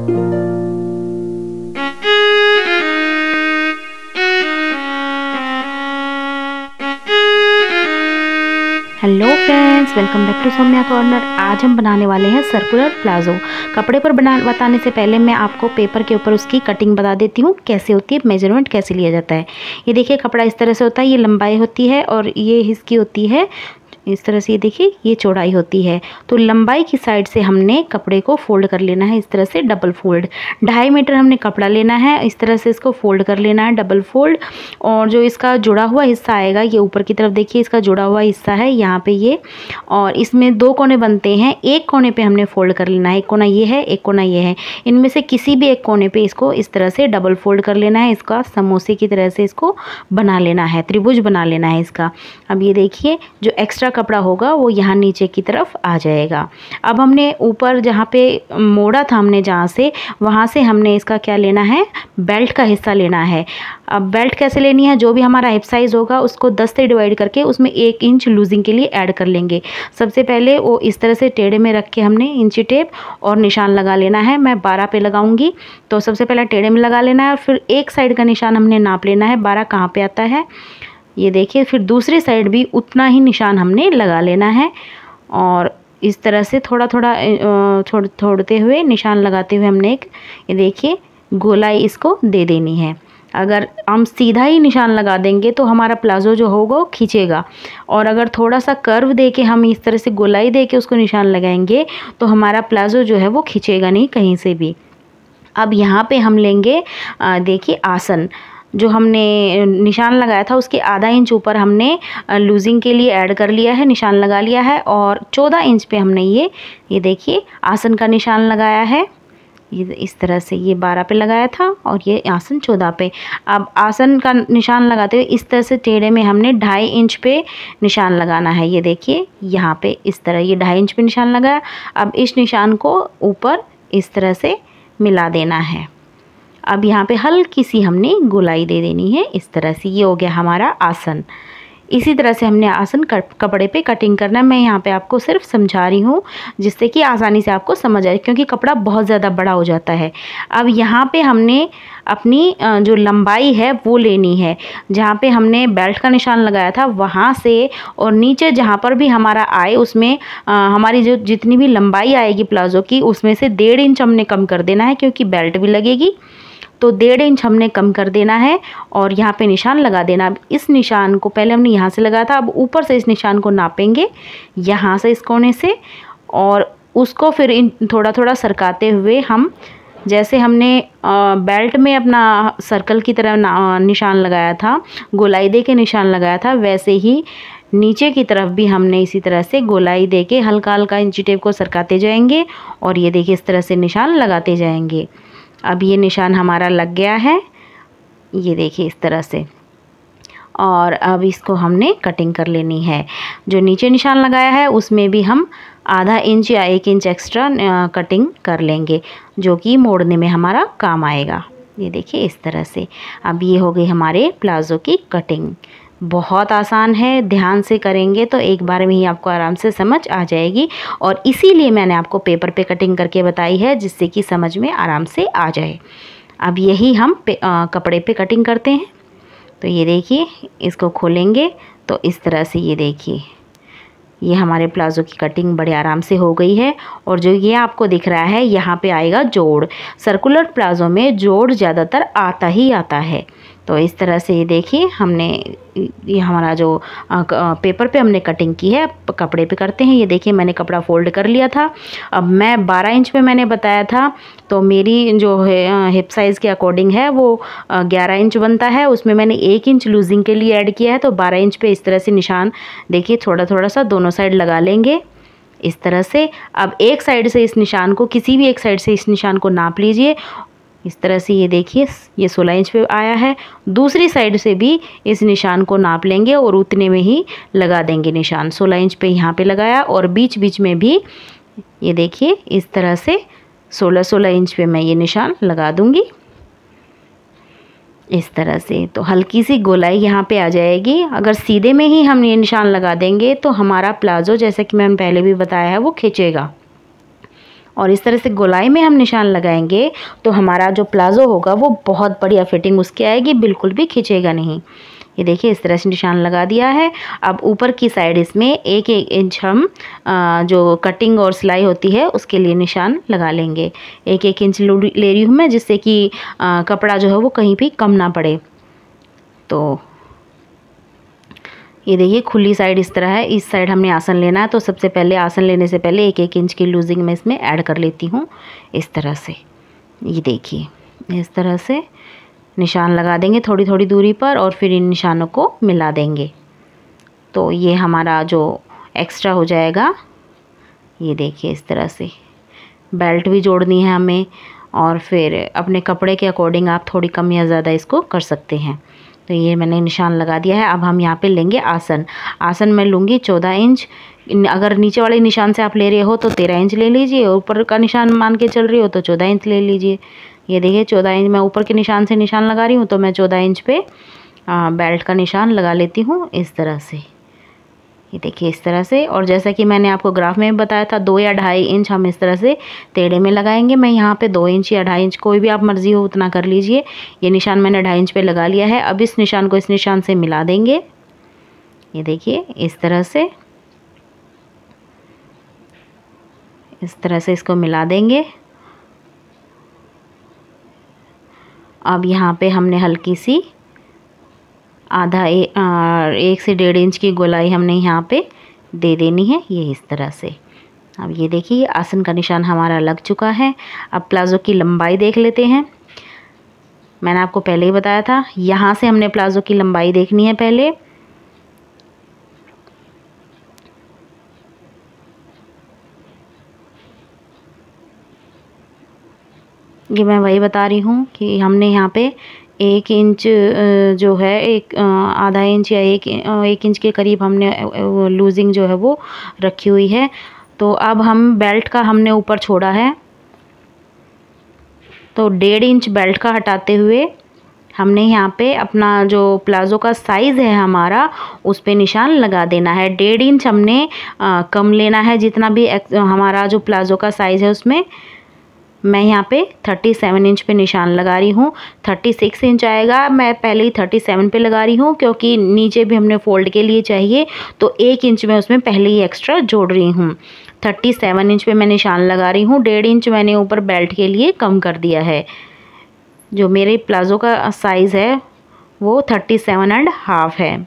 Hello friends, welcome back to Saumya corner. आज हम बनाने वाले हैं सर्कुलर प्लाजो। कपड़े पर बताने से पहले मैं आपको पेपर के ऊपर उसकी कटिंग बता देती हूँ कैसे होती है, मेजरमेंट कैसे लिया जाता है। ये देखिए कपड़ा इस तरह से होता है, ये लंबाई होती है और ये इसकी होती है इस तरह से। ये देखिए ये चौड़ाई होती है। तो लंबाई की साइड से हमने कपड़े को फोल्ड कर लेना है इस तरह से, डबल फोल्ड। 2.5 मीटर हमने कपड़ा लेना है, इस तरह से इसको फोल्ड कर लेना है डबल फोल्ड। और जो इसका जुड़ा हुआ हिस्सा आएगा, ये ऊपर की तरफ देखिए इसका जुड़ा हुआ हिस्सा है यहाँ पे ये, और इसमें 2 कोने बनते हैं। एक कोने पे हमने फोल्ड कर लेना है, एक कोना ये है, एक कोना ये है। इनमें से किसी भी एक कोने पे इसको इस तरह से डबल फोल्ड कर लेना है। इसका समोसे की तरह से इसको बना लेना है, त्रिभुज बना लेना है इसका। अब ये देखिए जो एक्स्ट्रा कपड़ा होगा वो यहाँ नीचे की तरफ आ जाएगा। अब हमने ऊपर जहाँ पे मोड़ा था हमने जहाँ से, वहाँ से हमने इसका क्या लेना है, बेल्ट का हिस्सा लेना है। अब बेल्ट कैसे लेनी है, जो भी हमारा हिप साइज़ होगा उसको 10 से डिवाइड करके उसमें 1 इंच लूजिंग के लिए ऐड कर लेंगे। सबसे पहले वो इस तरह से टेढ़े में रख के हमने इंची टेप और निशान लगा लेना है। मैं 12 पे लगाऊंगी, तो सबसे पहले टेढ़े में लगा लेना है और फिर एक साइड का निशान हमने नाप लेना है 12 कहाँ पे आता है। ये देखिए फिर दूसरी साइड भी उतना ही निशान हमने लगा लेना है और इस तरह से थोड़ा थोड़ा छोड़ते हुए निशान लगाते हुए हमने एक, ये देखिए गोलाई इसको दे देनी है। अगर हम सीधा ही निशान लगा देंगे तो हमारा प्लाजो जो होगा वो खींचेगा, और अगर थोड़ा सा कर्व दे के हम इस तरह से गोलाई दे के उसको निशान लगाएंगे तो हमारा प्लाजो जो है वो खींचेगा नहीं कहीं से भी। अब यहाँ पे हम लेंगे देखिए आसन। जो हमने निशान लगाया था उसके आधा इंच ऊपर हमने लूजिंग के लिए ऐड कर लिया है, निशान लगा लिया है, और 14 इंच पे हमने ये देखिए आसन का निशान लगाया है। ये इस तरह से ये 12 पे लगाया था और ये आसन 14 पे। अब आसन का निशान लगाते हुए इस तरह से टेढ़े में हमने 2.5 इंच पे निशान लगाना है। ये देखिए यहाँ पे इस तरह ये 2.5 इंच पे निशान लगाया। अब इस निशान को ऊपर इस तरह से मिला देना है। अब यहाँ पे हल्की सी हमने गोलाई दे देनी है इस तरह से। ये हो गया हमारा आसन। इसी तरह से हमने आसन कपड़े पे कटिंग करना है। मैं यहाँ पे आपको सिर्फ समझा रही हूँ जिससे कि आसानी से आपको समझ आए, क्योंकि कपड़ा बहुत ज़्यादा बड़ा हो जाता है। अब यहाँ पे हमने अपनी जो लंबाई है वो लेनी है। जहाँ पे हमने बेल्ट का निशान लगाया था वहाँ से और नीचे जहाँ पर भी हमारा आए उसमें हमारी जो जितनी भी लंबाई आएगी प्लाजो की उसमें से 1.5 इंच हमने कम कर देना है, क्योंकि बेल्ट भी लगेगी। तो 1.5 इंच हमने कम कर देना है और यहाँ पे निशान लगा देना। अब इस निशान को पहले हमने यहाँ से लगाया था, अब ऊपर से इस निशान को नापेंगे यहाँ से इस कोने से, और उसको फिर थोड़ा थोड़ा सरकाते हुए हम, जैसे हमने बेल्ट में अपना सर्कल की तरह निशान लगाया था, गोलाई दे के निशान लगाया था, वैसे ही नीचे की तरफ भी हमने इसी तरह से गोलाई दे के हल्का हल्का इंची टेप को सरकाते जाएंगे और ये देखिए इस तरह से निशान लगाते जाएंगे। अब ये निशान हमारा लग गया है, ये देखिए इस तरह से। और अब इसको हमने कटिंग कर लेनी है। जो नीचे निशान लगाया है उसमें भी हम आधा इंच या 1 इंच एक्स्ट्रा कटिंग कर लेंगे, जो कि मोड़ने में हमारा काम आएगा। ये देखिए इस तरह से। अब ये हो गई हमारे प्लाजो की कटिंग। बहुत आसान है, ध्यान से करेंगे तो एक बार में ही आपको आराम से समझ आ जाएगी, और इसीलिए मैंने आपको पेपर पे कटिंग करके बताई है जिससे कि समझ में आराम से आ जाए। अब यही हम कपड़े पे कटिंग करते हैं। तो ये देखिए इसको खोलेंगे तो इस तरह से ये देखिए ये हमारे प्लाजो की कटिंग बड़े आराम से हो गई है। और जो ये आपको दिख रहा है यहाँ पे आएगा जोड़। सर्कुलर प्लाजो में जोड़ ज़्यादातर आता ही आता है। तो इस तरह से ये देखिए हमने ये हमारा जो पेपर पे हमने कटिंग की है, कपड़े पे करते हैं। ये देखिए मैंने कपड़ा फोल्ड कर लिया था। अब मैं 12 इंच पे मैंने बताया था, तो मेरी जो है हिप साइज़ के अकॉर्डिंग है वो 11 इंच बनता है। उसमें मैंने 1 इंच लूजिंग के लिए ऐड किया है, तो 12 इंच पे इस तरह से निशान देखिए थोड़ा थोड़ा सा दोनों साइड लगा लेंगे इस तरह से। अब एक साइड से इस निशान को, किसी भी एक साइड से इस निशान को नाप लीजिए इस तरह से। ये देखिए ये 16 इंच पे आया है। दूसरी साइड से भी इस निशान को नाप लेंगे और उतने में ही लगा देंगे निशान। 16 इंच पे यहाँ पे लगाया और बीच बीच में भी ये देखिए इस तरह से 16-16 इंच पे मैं ये निशान लगा दूंगी इस तरह से। तो हल्की सी गोलाई यहाँ पे आ जाएगी। अगर सीधे में ही हम ये निशान लगा देंगे तो हमारा प्लाजो, जैसा कि मैंने पहले भी बताया है, वो खींचेगा। और इस तरह से गोलाई में हम निशान लगाएंगे तो हमारा जो प्लाज़ो होगा वो बहुत बढ़िया फिटिंग उसकी आएगी, बिल्कुल भी खिंचेगा नहीं। ये देखिए इस तरह से निशान लगा दिया है। अब ऊपर की साइड इसमें 1-1 इंच हम जो कटिंग और सिलाई होती है उसके लिए निशान लगा लेंगे। 1-1 इंच ले रही हूँ मैं, जिससे कि कपड़ा जो है वो कहीं भी कम ना पड़े। तो ये देखिए खुली साइड इस तरह है, इस साइड हमने आसन लेना है। तो सबसे पहले आसन लेने से पहले 1-1 इंच की लूजिंग में इसमें ऐड कर लेती हूँ इस तरह से। ये देखिए इस तरह से निशान लगा देंगे थोड़ी थोड़ी दूरी पर और फिर इन निशानों को मिला देंगे। तो ये हमारा जो एक्स्ट्रा हो जाएगा। ये देखिए इस तरह से बेल्ट भी जोड़नी है हमें, और फिर अपने कपड़े के अकॉर्डिंग आप थोड़ी कम या ज़्यादा इसको कर सकते हैं। तो ये मैंने निशान लगा दिया है। अब हम यहाँ पे लेंगे आसन। आसन मैं लूँगी 14 इंच। अगर नीचे वाले निशान से आप ले रहे हो तो 13 इंच ले लीजिए, ऊपर का निशान मान के चल रही हो तो 14 इंच ले लीजिए। ये देखिए 14 इंच मैं ऊपर के निशान से निशान लगा रही हूँ, तो मैं 14 इंच पे बेल्ट का निशान लगा लेती हूँ इस तरह से। ये देखिए इस तरह से। और जैसा कि मैंने आपको ग्राफ में बताया था 2 या 2.5 इंच हम इस तरह से टेढ़े में लगाएंगे। मैं यहाँ पे 2 इंच या 2.5 इंच, कोई भी आप मर्जी हो उतना कर लीजिए। ये निशान मैंने 2.5 इंच पे लगा लिया है। अब इस निशान को इस निशान से मिला देंगे। ये देखिए इस तरह से, इस तरह से इसको मिला देंगे। अब यहाँ पे हमने हल्की सी 1 से 1.5 इंच की गोलाई हमने यहाँ पे दे देनी है, ये इस तरह से। अब ये देखिए आसन का निशान हमारा लग चुका है। अब प्लाज़ो की लंबाई देख लेते हैं। मैंने आपको पहले ही बताया था, यहाँ से हमने प्लाज़ो की लंबाई देखनी है पहले। ये मैं वही बता रही हूँ कि हमने यहाँ पे 1 इंच जो है आधा इंच या 1 इंच के करीब हमने लूजिंग जो है वो रखी हुई है। तो अब हम बेल्ट का हमने ऊपर छोड़ा है, तो 1.5 इंच बेल्ट का हटाते हुए हमने यहाँ पे अपना जो प्लाज़ो का साइज़ है हमारा उस पे निशान लगा देना है। 1.5 इंच हमने कम लेना है, जितना भी हमारा जो प्लाज़ो का साइज़ है उसमें। मैं यहाँ पे 37 इंच पे निशान लगा रही हूँ। 36 इंच आएगा, मैं पहले ही 37 पे लगा रही हूँ क्योंकि नीचे भी हमने फोल्ड के लिए चाहिए, तो 1 इंच में उसमें पहले ही एक्स्ट्रा जोड़ रही हूँ। 37 इंच पे मैं निशान लगा रही हूँ। 1.5 इंच मैंने ऊपर बेल्ट के लिए कम कर दिया है। जो मेरे प्लाज़ो का साइज़ है वो 37.5 है।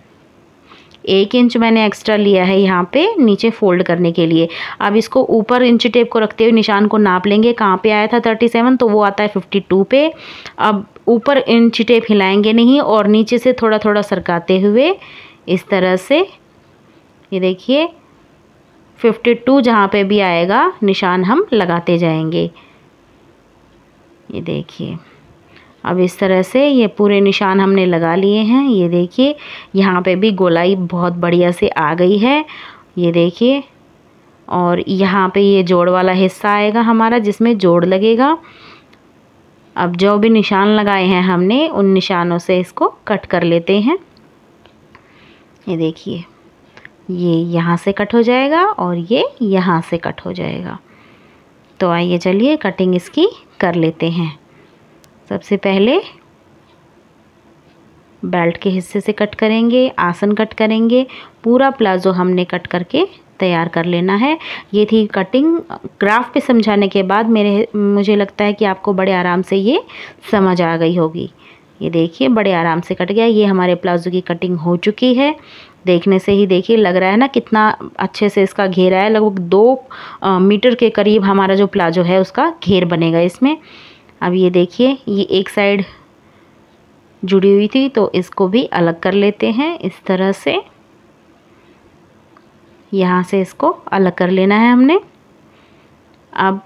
1 इंच मैंने एक्स्ट्रा लिया है यहाँ पे नीचे फोल्ड करने के लिए। अब इसको ऊपर इंच टेप को रखते हुए निशान को नाप लेंगे। कहाँ पे आया था 37, तो वो आता है 52 पे। अब ऊपर इंच टेप हिलाएंगे नहीं और नीचे से थोड़ा थोड़ा सरकाते हुए इस तरह से, ये देखिए 52 जहाँ पे भी आएगा निशान हम लगाते जाएंगे। ये देखिए अब इस तरह से ये पूरे निशान हमने लगा लिए हैं। ये देखिए यहाँ पे भी गोलाई बहुत बढ़िया से आ गई है, ये देखिए। और यहाँ पे ये जोड़ वाला हिस्सा आएगा हमारा जिसमें जोड़ लगेगा। अब जो भी निशान लगाए हैं हमने उन निशानों से इसको कट कर लेते हैं। ये देखिए ये यहाँ से कट हो जाएगा और ये यहाँ से कट हो जाएगा। तो आइए चलिए कटिंग इसकी कर लेते हैं। सबसे पहले बेल्ट के हिस्से से कट करेंगे, आसन कट करेंगे, पूरा प्लाज़ो हमने कट करके तैयार कर लेना है। ये थी कटिंग। ग्राफ पे समझाने के बाद मुझे लगता है कि आपको बड़े आराम से ये समझ आ गई होगी। ये देखिए बड़े आराम से कट गया। ये हमारे प्लाज़ो की कटिंग हो चुकी है। देखने से ही देखिए लग रहा है ना कितना अच्छे से इसका घेरा है। लगभग 2 मीटर के करीब हमारा जो प्लाज़ो है उसका घेर बनेगा इसमें। अब ये देखिए ये एक साइड जुड़ी हुई थी तो इसको भी अलग कर लेते हैं इस तरह से। यहाँ से इसको अलग कर लेना है हमने। अब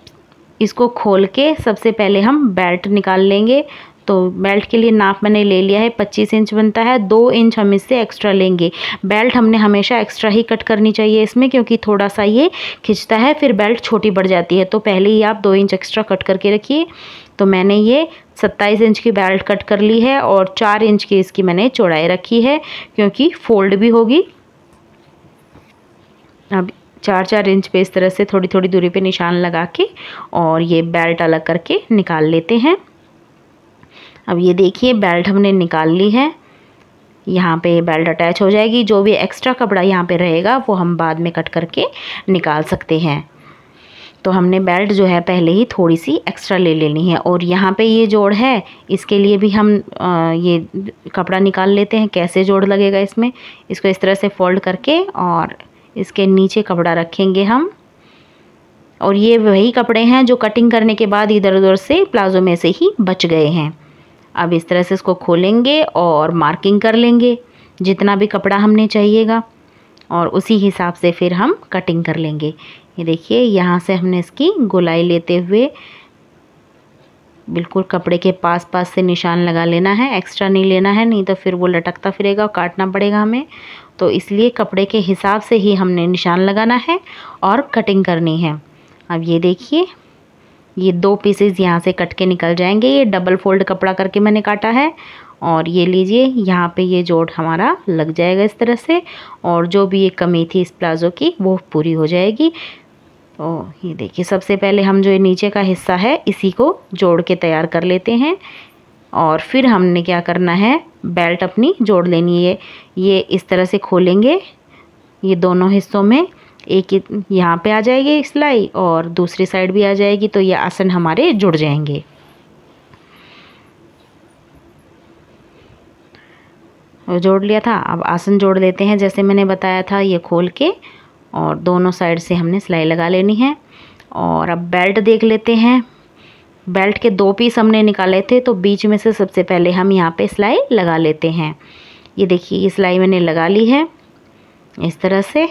इसको खोल के सबसे पहले हम बेल्ट निकाल लेंगे। तो बेल्ट के लिए नाप मैंने ले लिया है, 25 इंच बनता है। 2 इंच हम इससे एक्स्ट्रा लेंगे। बेल्ट हमने हमेशा एक्स्ट्रा ही कट करनी चाहिए इसमें, क्योंकि थोड़ा सा ये खिंचता है फिर बेल्ट छोटी पड़ जाती है। तो पहले ही आप 2 इंच एक्स्ट्रा कट करके रखिए। तो मैंने ये 27 इंच की बेल्ट कट कर ली है और 4 इंच की इसकी मैंने चौड़ाई रखी है क्योंकि फोल्ड भी होगी। अब 4-4 इंच पे इस तरह से थोड़ी थोड़ी दूरी पे निशान लगा के और ये बेल्ट अलग करके निकाल लेते हैं। अब ये देखिए बेल्ट हमने निकाल ली है। यहाँ पे बेल्ट अटैच हो जाएगी। जो भी एक्स्ट्रा कपड़ा यहाँ पे रहेगा वो हम बाद में कट करके निकाल सकते हैं। तो हमने बेल्ट जो है पहले ही थोड़ी सी एक्स्ट्रा ले लेनी है। और यहाँ पे ये जोड़ है, इसके लिए भी हम ये कपड़ा निकाल लेते हैं। कैसे जोड़ लगेगा इसमें, इसको इस तरह से फोल्ड करके और इसके नीचे कपड़ा रखेंगे हम। और ये वही कपड़े हैं जो कटिंग करने के बाद इधर उधर से प्लाजो में से ही बच गए हैं। अब इस तरह से इसको खोलेंगे और मार्किंग कर लेंगे जितना भी कपड़ा हमने चाहिएगा, और उसी हिसाब से फिर हम कटिंग कर लेंगे। ये देखिए यहाँ से हमने इसकी गोलाई लेते हुए बिल्कुल कपड़े के पास पास से निशान लगा लेना है। एक्स्ट्रा नहीं लेना है, नहीं तो फिर वो लटकता फिरेगा और काटना पड़ेगा हमें। तो इसलिए कपड़े के हिसाब से ही हमने निशान लगाना है और कटिंग करनी है। अब ये देखिए ये 2 पीसेस यहाँ से कट के निकल जाएंगे। ये डबल फोल्ड कपड़ा करके मैंने काटा है। और ये लीजिए यहाँ पे ये जोड़ हमारा लग जाएगा इस तरह से, और जो भी ये कमी थी इस प्लाज़ो की वो पूरी हो जाएगी। तो ये देखिए सबसे पहले हम जो ये नीचे का हिस्सा है इसी को जोड़ के तैयार कर लेते हैं। और फिर हमने क्या करना है, बेल्ट अपनी जोड़ लेनी है। ये इस तरह से खोलेंगे, ये दोनों हिस्सों में एक यहाँ पे आ जाएगी सिलाई और दूसरी साइड भी आ जाएगी। तो ये आसन हमारे जुड़ जाएंगे। और जोड़ लिया था, अब आसन जोड़ लेते हैं जैसे मैंने बताया था। ये खोल के और दोनों साइड से हमने सिलाई लगा लेनी है। और अब बेल्ट देख लेते हैं। बेल्ट के 2 पीस हमने निकाले थे, तो बीच में से सबसे पहले हम यहाँ पे सिलाई लगा लेते हैं। ये देखिए ये सिलाई मैंने लगा ली है इस तरह से।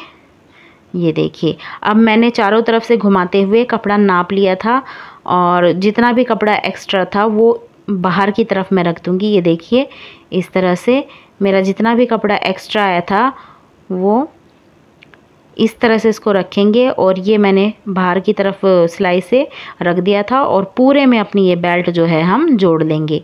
ये देखिए अब मैंने चारों तरफ से घुमाते हुए कपड़ा नाप लिया था, और जितना भी कपड़ा एक्स्ट्रा था वो बाहर की तरफ मैं रख दूँगी। ये देखिए इस तरह से मेरा जितना भी कपड़ा एक्स्ट्रा आया था वो इस तरह से इसको रखेंगे, और ये मैंने बाहर की तरफ सिलाई से रख दिया था। और पूरे में अपनी ये बेल्ट जो है हम जोड़ लेंगे,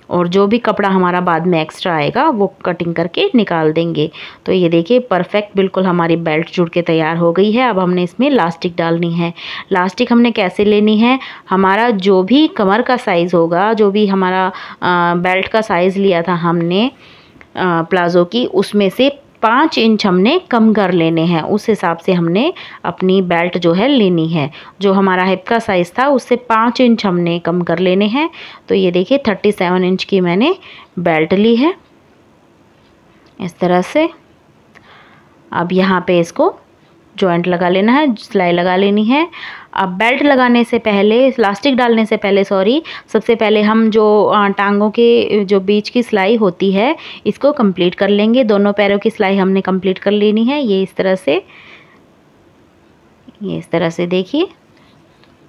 और जो भी कपड़ा हमारा बाद में एक्स्ट्रा आएगा वो कटिंग करके निकाल देंगे। तो ये देखिए परफेक्ट बिल्कुल हमारी बेल्ट जुड़ के तैयार हो गई है। अब हमने इसमें लास्टिक डालनी है। लास्टिक हमने कैसे लेनी है, हमारा जो भी कमर का साइज़ होगा, जो भी हमारा बेल्ट का साइज़ लिया था हमने प्लाज़ो की, उसमें से 5 इंच हमने कम कर लेने हैं। उस हिसाब से हमने अपनी बेल्ट जो है लेनी है। जो हमारा हिप का साइज़ था उससे 5 इंच हमने कम कर लेने हैं। तो ये देखिए 37 इंच की मैंने बेल्ट ली है इस तरह से। अब यहाँ पे इसको जॉइंट लगा लेना है, सिलाई लगा लेनी है। अब बेल्ट लगाने से पहले, इलास्टिक डालने से पहले सबसे पहले हम जो टांगों के जो बीच की सिलाई होती है इसको कंप्लीट कर लेंगे। दोनों पैरों की सिलाई हमने कंप्लीट कर लेनी है। ये इस तरह से देखिए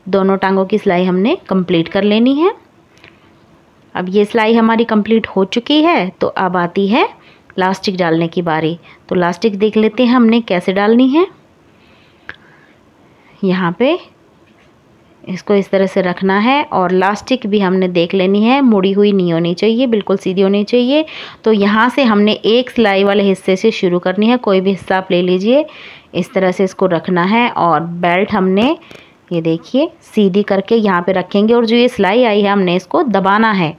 दोनों टांगों की सिलाई हमने कंप्लीट कर लेनी है। अब ये सिलाई हमारी कंप्लीट हो चुकी है, तो अब आती है लास्टिक डालने की बारी। तो लास्टिक देख लेते हैं हमने कैसे डालनी है। यहाँ पे इसको इस तरह से रखना है, और लास्टिक भी हमने देख लेनी है, मुड़ी हुई नहीं होनी चाहिए, बिल्कुल सीधी होनी चाहिए। तो यहाँ से हमने एक सिलाई वाले हिस्से से शुरू करनी है। कोई भी हिस्सा आप ले लीजिए, इस तरह से इसको रखना है। और बेल्ट हमने ये देखिए सीधी करके यहाँ पे रखेंगे, और जो ये सिलाई आई है हमने इसको दबाना है।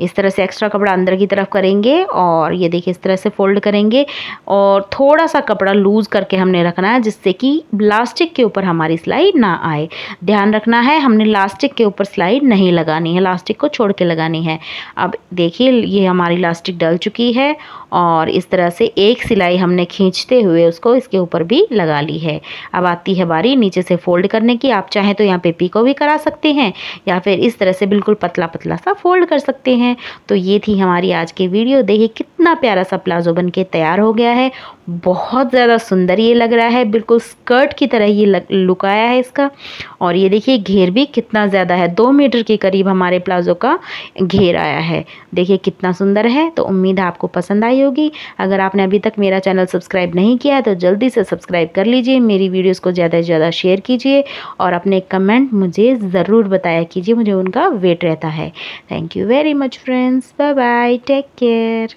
इस तरह से एक्स्ट्रा कपड़ा अंदर की तरफ करेंगे, और ये देखिए इस तरह से फोल्ड करेंगे, और थोड़ा सा कपड़ा लूज़ करके हमने रखना है जिससे कि लास्टिक के ऊपर हमारी सिलाई ना आए। ध्यान रखना है हमने लास्टिक के ऊपर सिलाई नहीं लगानी है, लास्टिक को छोड़ के लगानी है। अब देखिए ये हमारी लास्टिक डल चुकी है, और इस तरह से एक सिलाई हमने खींचते हुए उसको इसके ऊपर भी लगा ली है। अब आती है बारी नीचे से फोल्ड करने की। आप चाहें तो यहाँ पे पीको भी करा सकते हैं, या फिर इस तरह से बिल्कुल पतला पतला सा फोल्ड कर सकते हैं। तो ये थी हमारी आज की वीडियो। देखिए कितना प्यारा सा प्लाजो बन के तैयार हो गया है। बहुत ज़्यादा सुंदर ये लग रहा है, बिल्कुल स्कर्ट की तरह ये लुक आया है इसका। और ये देखिए घेर भी कितना ज़्यादा है, 2 मीटर के करीब हमारे प्लाजो का घेर आया है। देखिए कितना सुंदर है। तो उम्मीद है आपको पसंद आई होगी। अगर आपने अभी तक मेरा चैनल सब्सक्राइब नहीं किया है तो जल्दी से सब्सक्राइब कर लीजिए। मेरी वीडियोज़ को ज़्यादा से ज़्यादा शेयर कीजिए, और अपने कमेंट मुझे ज़रूर बताया कीजिए, मुझे उनका वेट रहता है। Thank you very much friends, bye bye, take care.